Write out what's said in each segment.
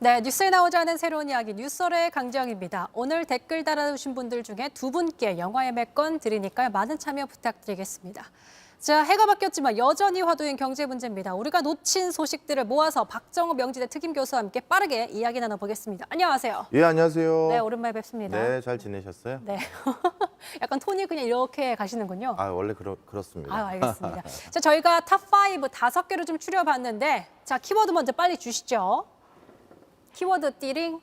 네, 뉴스에 나오지 않은 새로운 이야기 뉴스월의 강지영입니다. 오늘 댓글 달아주신 분들 중에 두 분께 영화 예매권 드리니까요. 많은 참여 부탁드리겠습니다. 자, 해가 바뀌었지만 여전히 화두인 경제 문제입니다. 우리가 놓친 소식들을 모아서 박정호 명지대 특임 교수와 함께 빠르게 이야기 나눠보겠습니다. 안녕하세요. 예, 안녕하세요. 네, 오랜만에 뵙습니다. 네, 잘 지내셨어요? 네. 약간 톤이 그냥 이렇게 가시는군요. 아, 원래 그렇습니다. 아, 알겠습니다. 자, 저희가 탑5 5개를 좀 추려봤는데, 자, 키워드 먼저 빨리 주시죠. 키워드 띠링.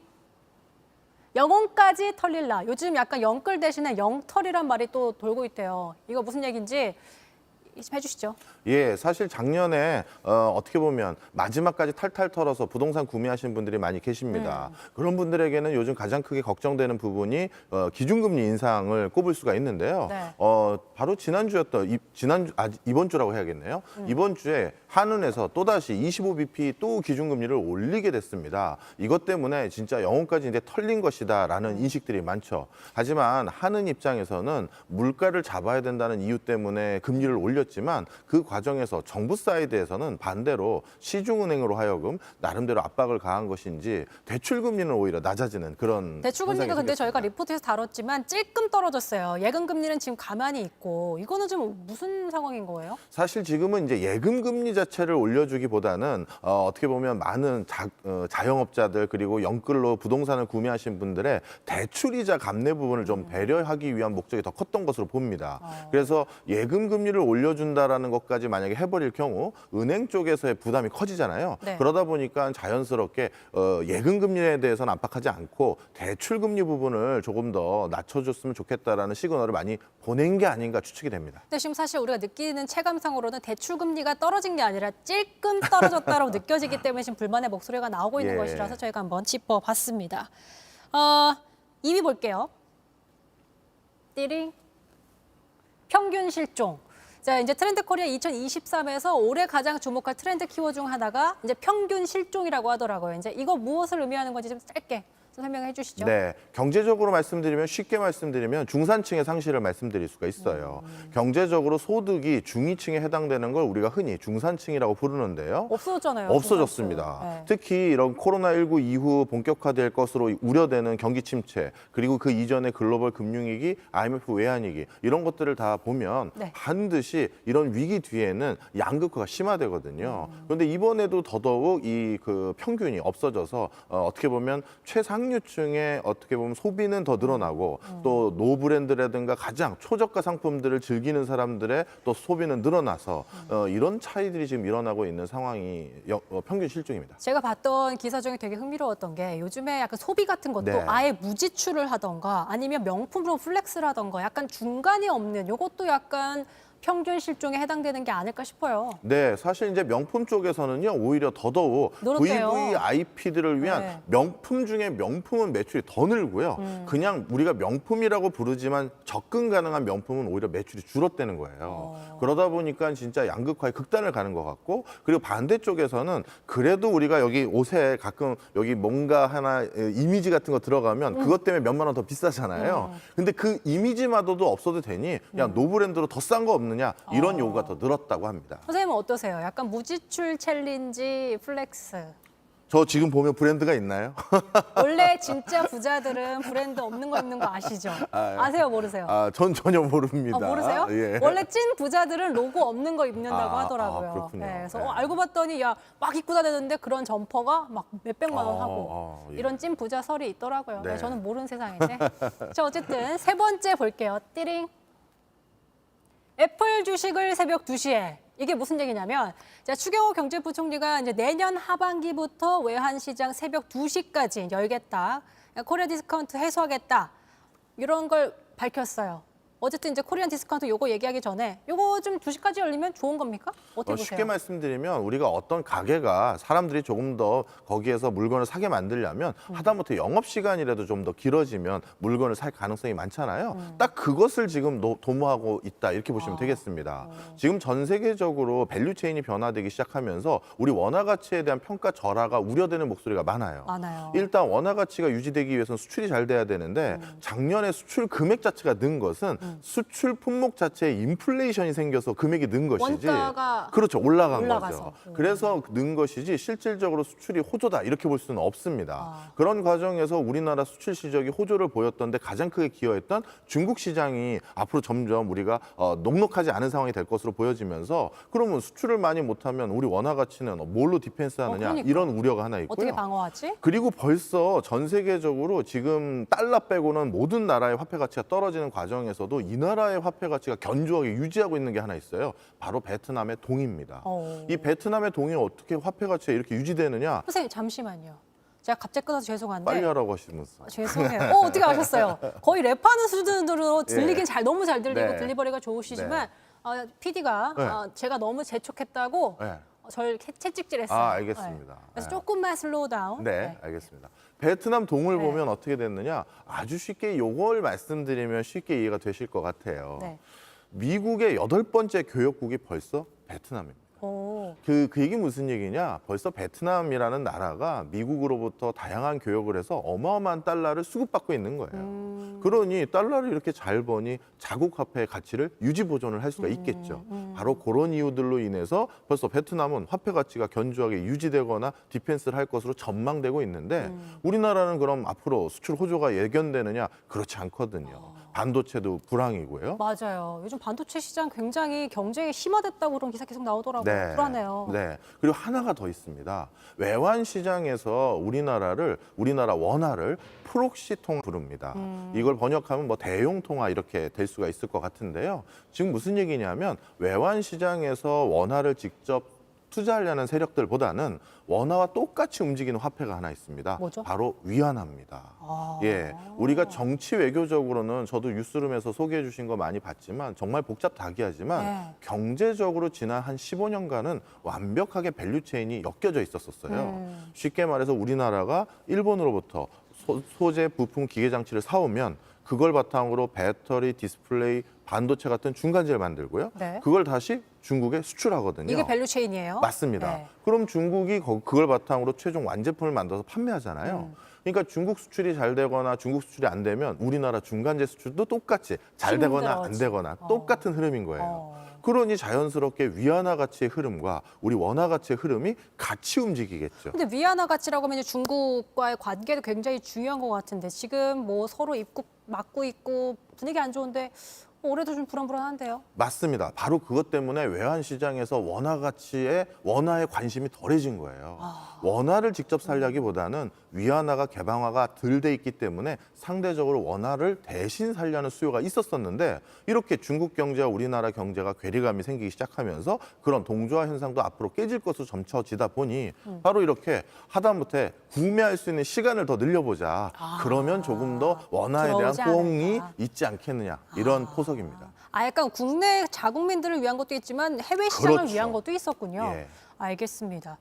영혼까지 털릴라. 요즘 약간 영끌 대신에 영털이란 말이 또 돌고 있대요. 이거 무슨 얘기인지 좀 해주시죠. 예, 사실 작년에 어떻게 보면 마지막까지 탈탈 털어서 부동산 구매하신 분들이 많이 계십니다. 그런 분들에게는 요즘 가장 크게 걱정되는 부분이 기준금리 인상을 꼽을 수가 있는데요. 네. 바로 이번 주라고 해야겠네요. 이번 주에 한은에서 또다시 25bp 또 기준금리를 올리게 됐습니다. 이것 때문에 진짜 영혼까지 이제 털린 것이다라는 인식들이 많죠. 하지만 한은 입장에서는 물가를 잡아야 된다는 이유 때문에 금리를 올렸지만 그 과정에서 정부 사이드에서는 반대로 시중은행으로 하여금 나름대로 압박을 가한 것인지 대출금리는 오히려 낮아지는 그런 대출금리가 현상이 근데 저희가 생겼습니다. 리포트에서 다뤘지만 찔끔 떨어졌어요. 예금금리는 지금 가만히 있고 이거는 좀 무슨 상황인 거예요? 사실 지금은 이제 예금 금리 자체를 올려주기보다는 어떻게 보면 많은 자영업자들 그리고 영끌로 부동산을 구매하신 분들의 대출이자 감내 부분을 좀 배려하기 위한 목적이 더 컸던 것으로 봅니다. 그래서 예금 금리를 올려준다라는 것까지 만약에 해버릴 경우 은행 쪽에서의 부담이 커지잖아요. 네. 그러다 보니까 자연스럽게 예금 금리에 대해서는 압박하지 않고 대출 금리 부분을 조금 더 낮춰줬으면 좋겠다라는 시그널을 많이 보낸 게 아닌가 추측이 됩니다. 근데 지금 사실 우리가 느끼는 체감상으로는 대출금리가 떨어진 게 아니라 찔끔 떨어졌다고 느껴지기 때문에 지금 불만의 목소리가 나오고 있는 예. 것이라서 저희가 한번 짚어봤습니다. 2위 볼게요. 띠링. 평균 실종. 자, 이제 트렌드 코리아 2023에서 올해 가장 주목할 트렌드 키워드 중 하나가 이제 평균 실종이라고 하더라고요. 이제 이거 무엇을 의미하는 건지 좀 짧게 좀 설명해 주시죠. 네, 경제적으로 말씀드리면 쉽게 말씀드리면 중산층의 상실을 말씀드릴 수가 있어요. 경제적으로 소득이 중위층에 해당되는 걸 우리가 흔히 중산층이라고 부르는데요. 없어졌잖아요. 없어졌습니다. 중산층. 네. 특히 이런 코로나19 이후 본격화될 것으로 우려되는 경기 침체 그리고 그 이전의 글로벌 금융위기, IMF 외환위기 이런 것들을 다 보면 네. 반드시 이런 위기 뒤에는 양극화가 심화되거든요. 그런데 이번에도 더더욱 이 그 평균이 없어져서 어떻게 보면 최상류층의 어떻게 보면 소비는 더 늘어나고 또 노브랜드라든가 가장 초저가 상품들을 즐기는 사람들의 또 소비는 늘어나서 이런 차이들이 지금 일어나고 있는 상황이 평균 실종입니다. 제가 봤던 기사 중에 되게 흥미로웠던 게 요즘에 약간 소비 같은 것도 네. 아예 무지출을 하던가 아니면 명품으로 플렉스를 하던가 약간 중간이 없는 요것도 약간 평균 실종에 해당되는 게 아닐까 싶어요. 네, 사실 이제 명품 쪽에서는요 오히려 더더욱 늘었대요. VVIP들을 위한 네. 명품 중에 명품은 매출이 더 늘고요. 그냥 우리가 명품이라고 부르지만 접근 가능한 명품은 오히려 매출이 줄었다는 거예요. 그러다 보니까 진짜 양극화의 극단을 가는 것 같고 그리고 반대쪽에서는 그래도 우리가 여기 옷에 가끔 여기 뭔가 하나 이미지 같은 거 들어가면 그것 때문에 몇만 원 더 비싸잖아요. 근데 그 이미지마저도 없어도 되니 야 노브랜드로 더 싼 거 없느냐 이런 요구가 더 늘었다고 합니다. 선생님은 어떠세요? 약간 무지출 챌린지 플렉스. 저 지금 보면 브랜드가 있나요? 원래 진짜 부자들은 브랜드 없는 거 입는 거 아시죠? 아세요, 모르세요? 전 전혀 모릅니다. 모르세요? 예. 원래 찐 부자들은 로고 없는 거 입는다고 하더라고요. 그렇군요. 그래서 네. 알고 봤더니 야 막 입고 다녔는데 그런 점퍼가 막 몇백만 원 하고 예. 이런 찐 부자 설이 있더라고요. 네. 저는 모르는 세상인데. 자, 어쨌든 세 번째 볼게요. 띠링. 애플 주식을 새벽 2시에. 이게 무슨 얘기냐면 자, 추경호 경제부총리가 이제 내년 하반기부터 외환시장 새벽 2시까지 열겠다. 코리아 디스카운트 해소하겠다. 이런 걸 밝혔어요. 어쨌든 이제 코리안 디스카운트 요거 얘기하기 전에 요거 좀 2시까지 열리면 좋은 겁니까? 어떻게 보세요? 쉽게 말씀드리면 우리가 어떤 가게가 사람들이 조금 더 거기에서 물건을 사게 만들려면 하다못해 영업시간이라도 좀 더 길어지면 물건을 살 가능성이 많잖아요. 딱 그것을 지금 도모하고 있다 이렇게 보시면 되겠습니다. 지금 전 세계적으로 밸류체인이 변화되기 시작하면서 우리 원화 가치에 대한 평가 절하가 우려되는 목소리가 많아요. 많아요. 일단 원화 가치가 유지되기 위해서는 수출이 잘 돼야 되는데 작년에 수출 금액 자체가 는 것은 수출 품목 자체에 인플레이션이 생겨서 금액이 는 것이지. 원가가 그렇죠. 올라간 올라가서. 거죠. 그래서 는 것이지 실질적으로 수출이 호조다 이렇게 볼 수는 없습니다. 그런 과정에서 우리나라 수출 실적이 호조를 보였던데 가장 크게 기여했던 중국 시장이 앞으로 점점 우리가 녹록하지 않은 상황이 될 것으로 보여지면서 그러면 수출을 많이 못하면 우리 원화 가치는 뭘로 디펜스하느냐 그러니까. 이런 우려가 하나 있고요. 어떻게 방어하지? 그리고 벌써 전 세계적으로 지금 달러 빼고는 모든 나라의 화폐 가치가 떨어지는 과정에서도 이 나라의 화폐 가치가 견조하게 유지하고 있는 게 하나 있어요. 바로 베트남의 동입니다. 이 베트남의 동이 어떻게 화폐 가치가 이렇게 유지되느냐? 선생님 잠시만요. 제가 갑자기 끊어서 죄송한데. 빨리 하라고 하시면서. 죄송해요. 어떻게 아셨어요? 거의 랩하는 수준으로 들리긴 너무 잘 들리고 네. 들리버리가 좋으시지만 PD가 네. 제가 너무 재촉했다고 네. 절 채찍질했어요. 알겠습니다. 네. 그래서 네. 조금만 슬로우 다운. 네, 알겠습니다. 베트남 동을 네. 보면 어떻게 됐느냐? 아주 쉽게 요걸 말씀드리면 쉽게 이해가 되실 것 같아요. 네. 미국의 8번째 교역국이 벌써 베트남입니다. 오. 그 얘기 무슨 얘기냐? 벌써 베트남이라는 나라가 미국으로부터 다양한 교역을 해서 어마어마한 달러를 수급받고 있는 거예요. 그러니 달러를 이렇게 잘 버니 자국 화폐의 가치를 유지 보존을 할 수가 있겠죠. 바로 그런 이유들로 인해서 벌써 베트남은 화폐 가치가 견조하게 유지되거나 디펜스를 할 것으로 전망되고 있는데 우리나라는 그럼 앞으로 수출 호조가 예견되느냐? 그렇지 않거든요. 반도체도 불황이고요. 맞아요. 요즘 반도체 시장 굉장히 경쟁이 심화됐다고 그런 기사 계속 나오더라고요. 불안해요. 네. 그리고 하나가 더 있습니다. 외환 시장에서 우리나라 원화를 프록시통 부릅니다. 이걸 번역하면 뭐 대용 통화 이렇게 될 수가 있을 것 같은데요. 지금 무슨 얘기냐면 외환 시장에서 원화를 직접 투자하려는 세력들보다는 원화와 똑같이 움직이는 화폐가 하나 있습니다. 뭐죠? 바로 위안화입니다. 예, 우리가 정치 외교적으로는 저도 뉴스룸에서 소개해 주신 거 많이 봤지만 정말 복잡다기하지만 네. 경제적으로 지난 한 15년간은 완벽하게 밸류체인이 엮여져 있었어요. 쉽게 말해서 우리나라가 일본으로부터 소재, 부품, 기계 장치를 사오면 그걸 바탕으로 배터리, 디스플레이, 반도체 같은 중간재를 만들고요. 네. 그걸 다시 중국에 수출하거든요. 이게 밸류체인이에요? 맞습니다. 네. 그럼 중국이 그걸 바탕으로 최종 완제품을 만들어서 판매하잖아요. 그러니까 중국 수출이 잘 되거나 중국 수출이 안 되면 우리나라 중간재 수출도 똑같이 잘 되거나 안 힘들어지. 되거나 똑같은 흐름인 거예요. 어. 그러니 자연스럽게 위안화 가치의 흐름과 우리 원화 가치의 흐름이 같이 움직이겠죠. 근데 위안화 가치라고 하면 이제 중국과의 관계도 굉장히 중요한 것 같은데 지금 뭐 서로 입국 막고 있고 분위기 안 좋은데 올해도 좀 불안불안한데요. 맞습니다. 바로 그것 때문에 외환 시장에서 원화에 관심이 덜해진 거예요. 원화를 직접 살려기보다는 위안화가 개방화가 덜 돼 있기 때문에 상대적으로 원화를 대신 살려는 수요가 있었었는데 이렇게 중국 경제와 우리나라 경제가 괴리감이 생기기 시작하면서 그런 동조화 현상도 앞으로 깨질 것으로 점쳐지다 보니 바로 이렇게 하다못해 구매할 수 있는 시간을 더 늘려보자. 그러면 조금 더 원화에 대한 들어오지 호응이 않을까. 있지 않겠느냐. 이런 포석입니다. 약간 국내 자국민들을 위한 것도 있지만 해외 시장을 그렇죠. 위한 것도 있었군요. 예. 알겠습니다.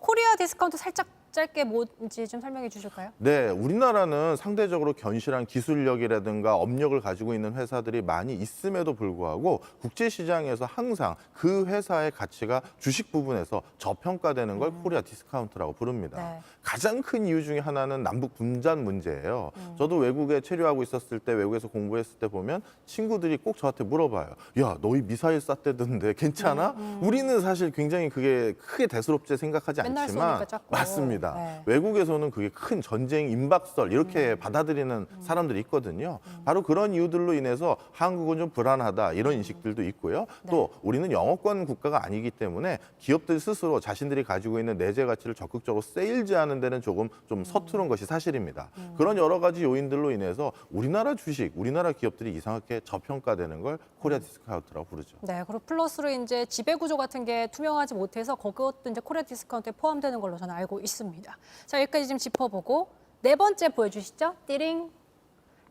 코리아 디스카운트 살짝 짧게 뭔지 좀 설명해 주실까요? 네, 우리나라는 상대적으로 견실한 기술력이라든가 업력을 가지고 있는 회사들이 많이 있음에도 불구하고 국제시장에서 항상 그 회사의 가치가 주식 부분에서 저평가되는 걸 코리아 디스카운트라고 부릅니다. 네. 가장 큰 이유 중에 하나는 남북 분단 문제예요. 저도 외국에 체류하고 있었을 때 외국에서 공부했을 때 보면 친구들이 꼭 저한테 물어봐요. 야, 너희 미사일 쐈대던데 괜찮아? 우리는 사실 굉장히 그게 크게 대수롭게 생각하지 맨날 않지만 쏘니까 자꾸. 맞습니다. 네. 외국에서는 그게 큰 전쟁 임박설 이렇게 받아들이는 사람들이 있거든요. 바로 그런 이유들로 인해서 한국은 좀 불안하다 이런 인식들도 있고요. 또 우리는 영어권 국가가 아니기 때문에 기업들 스스로 자신들이 가지고 있는 내재 가치를 적극적으로 세일즈하는 데는 조금 좀 서투른 것이 사실입니다. 그런 여러 가지 요인들로 인해서 우리나라 주식, 우리나라 기업들이 이상하게 저평가되는 걸 코리아 디스카운트라고 부르죠. 네, 그리고 플러스로 이제 지배 구조 같은 게 투명하지 못해서 그것도 이제 코리아 디스카운트에 포함되는 걸로 저는 알고 있습니다. 자, 여기까지 좀 짚어보고 네 번째 보여주시죠. 띠링.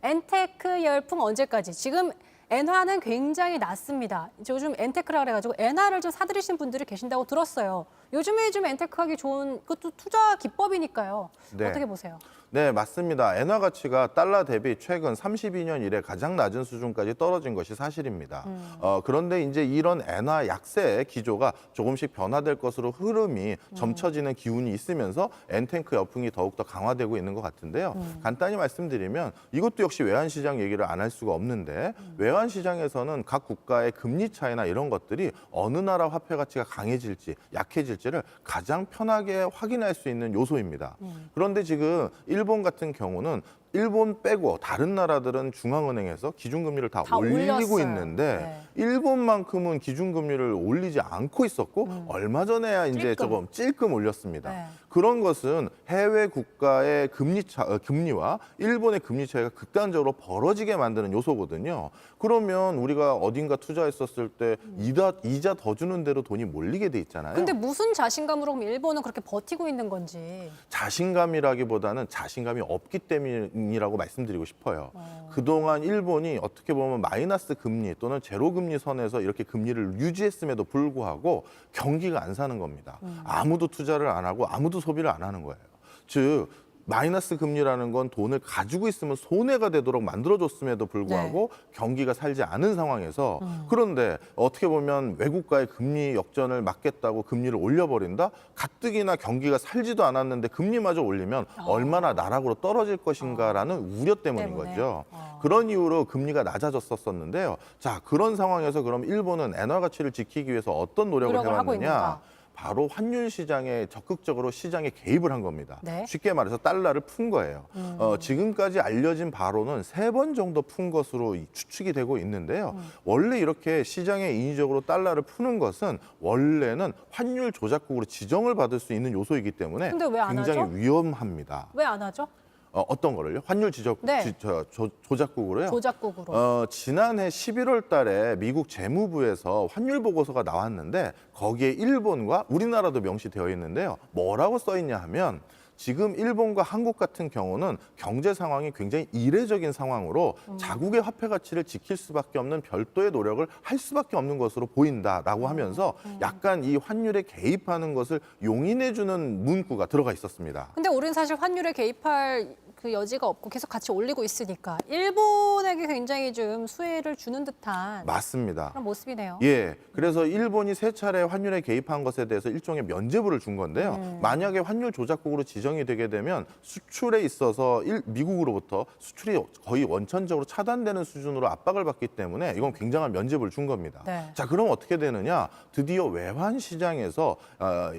엔테크 열풍 언제까지? 지금 엔화는 굉장히 낮습니다. 이제 요즘 엔테크라 그래가지고 엔화를 좀 사들이신 분들이 계신다고 들었어요. 요즘에 좀 엔테크하기 좋은 그것도 투자 기법이니까요. 네. 어떻게 보세요? 네, 맞습니다. 엔화 가치가 달러 대비 최근 32년 이래 가장 낮은 수준까지 떨어진 것이 사실입니다. 그런데 이제 이런 엔화 약세 기조가 조금씩 변화될 것으로 흐름이 점쳐지는 기운이 있으면서 엔탱크 여풍이 더욱더 강화되고 있는 것 같은데요. 간단히 말씀드리면 이것도 역시 외환시장 얘기를 안 할 수가 없는데 외환시장에서는 각 국가의 금리 차이나 이런 것들이 어느 나라 화폐 가치가 강해질지 약해질지를 가장 편하게 확인할 수 있는 요소입니다. 그런데 지금 일본 같은 경우는 일본 빼고 다른 나라들은 중앙은행에서 기준금리를 다 올리고 올렸어요. 있는데 네. 일본만큼은 기준금리를 올리지 않고 있었고 얼마 전에야 이제 조금 찔끔 올렸습니다. 네. 그런 것은 해외 국가의 금리와 일본의 금리 차이가 극단적으로 벌어지게 만드는 요소거든요. 그러면 우리가 어딘가 투자했었을 때 이자 더 주는 대로 돈이 몰리게 돼 있잖아요. 근데 무슨 자신감으로 그럼 일본은 그렇게 버티고 있는 건지. 자신감이라기보다는 자신감이 없기 때문이라고 말씀드리고 싶어요. 그동안 일본이 어떻게 보면 마이너스 금리 또는 제로 금리 선에서 이렇게 금리를 유지했음에도 불구하고 경기가 안 사는 겁니다. 아무도 투자를 안 하고 아무도 소비를 안 하는 거예요. 즉 마이너스 금리라는 건 돈을 가지고 있으면 손해가 되도록 만들어줬음에도 불구하고 경기가 살지 않은 상황에서 그런데 어떻게 보면 외국과의 금리 역전을 막겠다고 금리를 올려버린다? 가뜩이나 경기가 살지도 않았는데 금리마저 올리면 얼마나 나락으로 떨어질 것인가라는 우려 때문인 때문에. 거죠. 그런 이유로 금리가 낮아졌었는데요. 자, 그런 상황에서 그럼 일본은 엔화 가치를 지키기 위해서 어떤 노력을 하고 해왔느냐? 있는가? 바로 환율 시장에 적극적으로 시장에 개입을 한 겁니다. 네. 쉽게 말해서 달러를 푼 거예요. 지금까지 알려진 바로는 3번 정도 푼 것으로 추측이 되고 있는데요. 원래 이렇게 시장에 인위적으로 달러를 푸는 것은 원래는 환율 조작국으로 지정을 받을 수 있는 요소이기 때문에 근데 왜안 굉장히 하죠? 위험합니다. 왜 안 하죠? 어떤 거를요? 환율 네. 조작국으로요? 조작국으로. 지난해 11월 달에 미국 재무부에서 환율 보고서가 나왔는데 거기에 일본과 우리나라도 명시되어 있는데요. 뭐라고 써 있냐 하면 지금 일본과 한국 같은 경우는 경제 상황이 굉장히 이례적인 상황으로 자국의 화폐 가치를 지킬 수밖에 없는 별도의 노력을 할 수밖에 없는 것으로 보인다라고 하면서 약간 이 환율에 개입하는 것을 용인해주는 문구가 들어가 있었습니다. 근데 우리는 사실 환율에 개입할 그 여지가 없고 계속 같이 올리고 있으니까 일본에게 굉장히 좀 수혜를 주는 듯한 맞습니다. 그런 모습이네요. 예, 그래서 일본이 3차례 환율에 개입한 것에 대해서 일종의 면죄부를 준 건데요. 만약에 환율 조작국으로 지정이 되게 되면 수출에 있어서 미국으로부터 수출이 거의 원천적으로 차단되는 수준으로 압박을 받기 때문에 이건 굉장한 면죄부를 준 겁니다. 네. 자, 그럼 어떻게 되느냐? 드디어 외환 시장에서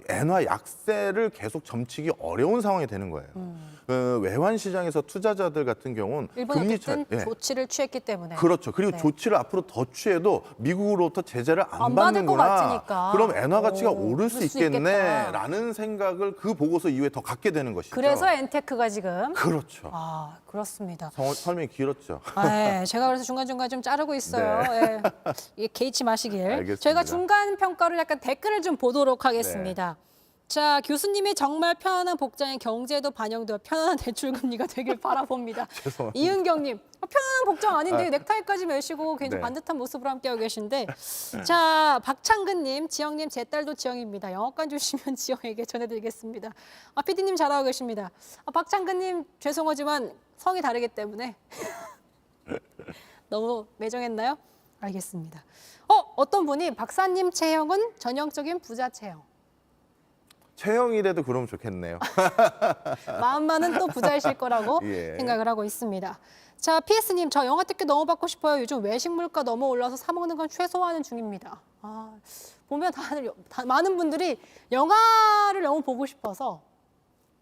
엔화 약세를 계속 점치기 어려운 상황이 되는 거예요. 외환 시장에서 투자자들 같은 경우는 일본이 금리 어쨌든 예. 조치를 취했기 때문에. 그렇죠. 그리고 네. 조치를 앞으로 더 취해도 미국으로부터 제재를 안 안 받을 것 받는구나. 같으니까. 그럼 엔화 가치가 오, 오를 수 오를 수 있겠다. 있겠네라는 생각을 그 보고서 이후에 더 갖게 되는 것이죠. 그래서 엔테크가 지금. 그렇죠. 아, 그렇습니다. 설명이 길었죠. 네, 제가 그래서 중간중간 좀 자르고 있어요. 예. 이게 개의치 마시길. 알겠습니다. 저희가 중간 평가를 약간 댓글을 좀 보도록 하겠습니다. 자, 교수님이 정말 편안한 복장에 경제도 반영되어 편안한 대출 금리가 되길 바라봅니다. 죄송합니다. 이은경님, 편안한 복장 아닌데 넥타이까지 매시고 굉장히 네. 반듯한 모습으로 함께하고 계신데, 자, 박창근님, 지영님, 제 딸도 지영입니다. 영어권 주시면 지영에게 전해드리겠습니다. PD님 잘하고 계십니다. 박창근님 죄송하지만 성이 다르기 때문에 너무 매정했나요? 알겠습니다. 어떤 분이 박사님 체형은 전형적인 부자 체형. 체형이라도 그러면 좋겠네요. 마음만은 또 부자이실 거라고 예. 생각을 하고 있습니다. 자, PS님, 저 영화 티켓 너무 받고 싶어요. 요즘 외식 물가 너무 올라서 사 먹는 건 최소화하는 중입니다. 보면 많은 분들이 영화를 너무 보고 싶어서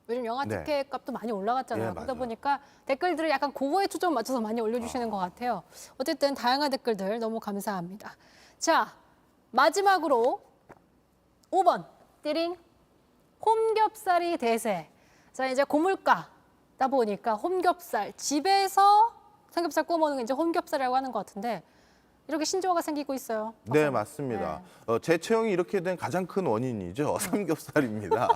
요즘 영화 네. 티켓 값도 많이 올라갔잖아요. 예, 그러다 맞아요. 보니까 댓글들을 약간 그거에 초점 맞춰서 많이 올려주시는 것 같아요. 어쨌든 다양한 댓글들 너무 감사합니다. 자, 마지막으로 5번 띠링. 홈겹살이 대세. 자, 이제 고물가다 보니까 홈겹살, 집에서 삼겹살 구워 먹는 게 이제 홈겹살이라고 하는 것 같은데 이렇게 신조어가 생기고 있어요. 네, 맞습니다. 재채용이 이렇게 된 가장 큰 원인이죠. 삼겹살입니다.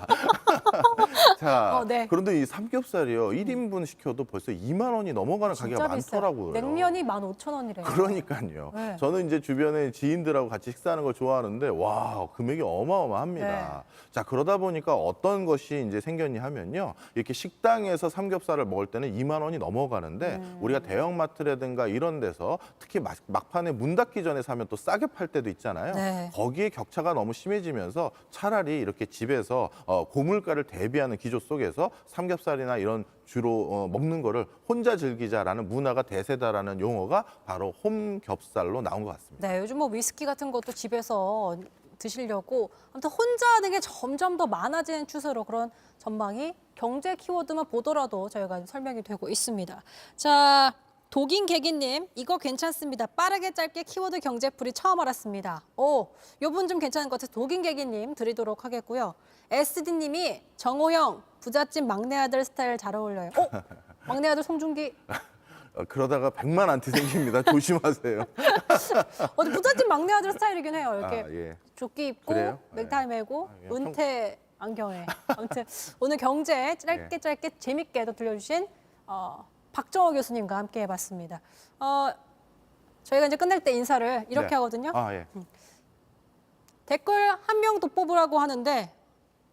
자, 네. 그런데 이 삼겹살이요. 1인분 시켜도 벌써 2만 원이 넘어가는 가게가 진짜 비싸요. 많더라고요. 냉면이 15,000원이래요. 그러니까요. 네. 저는 이제 주변에 지인들하고 같이 식사하는 걸 좋아하는데 와, 금액이 어마어마합니다. 네. 자, 그러다 보니까 어떤 것이 이제 생겼냐 하면요. 이렇게 식당에서 삼겹살을 먹을 때는 2만 원이 넘어가는데 우리가 대형마트라든가 이런 데서 특히 막판에 문 닫기 전에 사면 또 싸게 팔 때도 있잖아요. 네. 거기에 격차가 너무 심해지면서 차라리 이렇게 집에서 고물가를 대비하는 기조 속에서 삼겹살이나 이런 주로 먹는 거를 혼자 즐기자라는 문화가 대세다라는 용어가 바로 홈겹살로 나온 것 같습니다. 네, 요즘 뭐 위스키 같은 것도 집에서 드시려고 아무튼 혼자 하는 게 점점 더 많아지는 추세로 그런 전망이 경제 키워드만 보더라도 저희가 설명이 되고 있습니다. 자, 독인개기님 이거 괜찮습니다. 빠르게 짧게 키워드 경제풀이 처음 알았습니다. 요분 좀 괜찮은 것 같아서 독인개기님 드리도록 하겠고요. SD님이 정호영 부잣집 막내 아들 스타일 잘 어울려요. 막내 아들 송중기. 그러다가 100만 안티 생깁니다. 조심하세요. 부잣집 막내 아들 스타일이긴 해요. 이렇게 예. 조끼 입고 그래요? 넥타이 매고 예, 은퇴 안경에. 아무튼 오늘 경제 짧게 재밌게 또 들려주신 박정호 교수님과 함께 해봤습니다. 저희가 이제 끝낼 때 인사를 이렇게 네. 하거든요. 예. 댓글 한 명 더 뽑으라고 하는데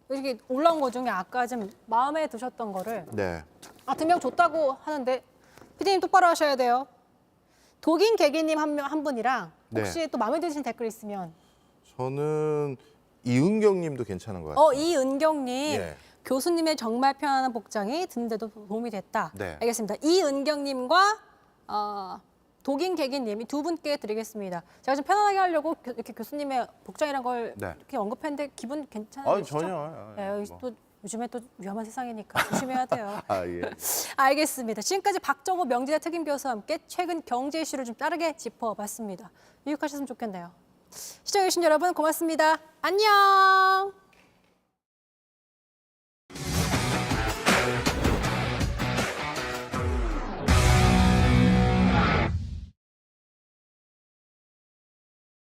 이렇게 올라온 거 중에 아까 좀 마음에 드셨던 거를 네. 2명 줬다고 하는데 피디님 똑바로 하셔야 돼요. 독인개기님 한 분이랑 혹시 또 마음에 드시는 댓글 있으면 저는 이은경 님도 괜찮은 것 같아요. 이은경님 예. 교수님의 정말 편안한 복장이 듣는데도 도움이 됐다. 네. 알겠습니다. 이은경님과 독인개기님 이 두 분께 드리겠습니다. 제가 좀 편안하게 하려고 이렇게 교수님의 복장이란 걸 네. 이렇게 언급했는데 기분 괜찮으시죠? 전혀. 네, 여기 또 요즘에 또 위험한 세상이니까 조심해야 돼요. 예. 알겠습니다. 지금까지 박정호 명지대 특임 교수와 함께 최근 경제 이슈를 좀 빠르게 짚어봤습니다. 유익하셨으면 좋겠네요. 시청해주신 여러분 고맙습니다. 안녕.